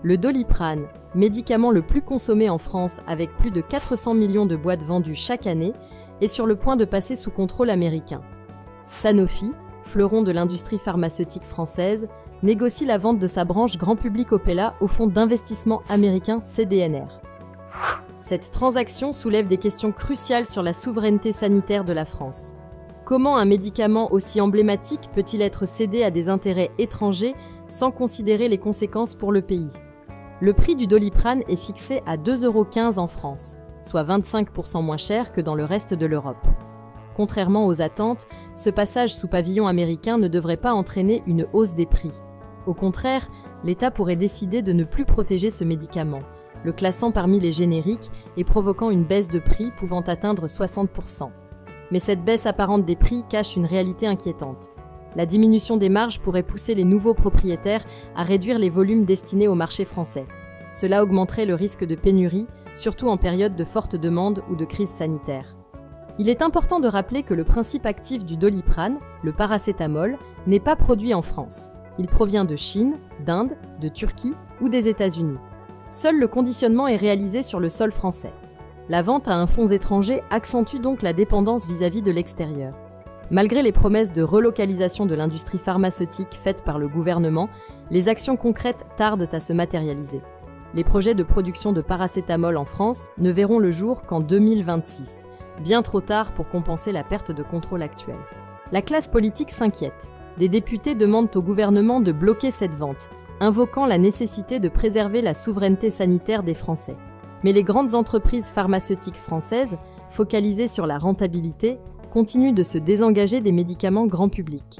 Le Doliprane, médicament le plus consommé en France avec plus de 400 millions de boîtes vendues chaque année, est sur le point de passer sous contrôle américain. Sanofi, fleuron de l'industrie pharmaceutique française, négocie la vente de sa branche grand public Opella au fonds d'investissement américain CDNR. Cette transaction soulève des questions cruciales sur la souveraineté sanitaire de la France. Comment un médicament aussi emblématique peut-il être cédé à des intérêts étrangers sans considérer les conséquences pour le pays? Le prix du Doliprane est fixé à 2,15 € en France, soit 25% moins cher que dans le reste de l'Europe. Contrairement aux attentes, ce passage sous pavillon américain ne devrait pas entraîner une hausse des prix. Au contraire, l'État pourrait décider de ne plus protéger ce médicament, le classant parmi les génériques et provoquant une baisse de prix pouvant atteindre 60%. Mais cette baisse apparente des prix cache une réalité inquiétante. La diminution des marges pourrait pousser les nouveaux propriétaires à réduire les volumes destinés au marché français. Cela augmenterait le risque de pénurie, surtout en période de forte demande ou de crise sanitaire. Il est important de rappeler que le principe actif du Doliprane, le paracétamol, n'est pas produit en France. Il provient de Chine, d'Inde, de Turquie ou des États-Unis. Seul le conditionnement est réalisé sur le sol français. La vente à un fonds étranger accentue donc la dépendance vis-à-vis de l'extérieur. Malgré les promesses de relocalisation de l'industrie pharmaceutique faites par le gouvernement, les actions concrètes tardent à se matérialiser. Les projets de production de paracétamol en France ne verront le jour qu'en 2026, bien trop tard pour compenser la perte de contrôle actuelle. La classe politique s'inquiète. Des députés demandent au gouvernement de bloquer cette vente, invoquant la nécessité de préserver la souveraineté sanitaire des Français. Mais les grandes entreprises pharmaceutiques françaises, focalisées sur la rentabilité, continuent de se désengager des médicaments grand public.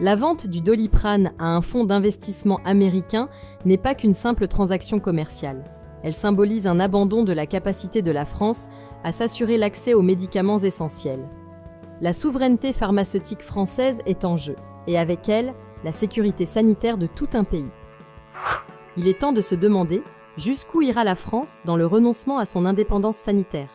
La vente du Doliprane à un fonds d'investissement américain n'est pas qu'une simple transaction commerciale. Elle symbolise un abandon de la capacité de la France à s'assurer l'accès aux médicaments essentiels. La souveraineté pharmaceutique française est en jeu, et avec elle, la sécurité sanitaire de tout un pays. Il est temps de se demander jusqu'où ira la France dans le renoncement à son indépendance sanitaire.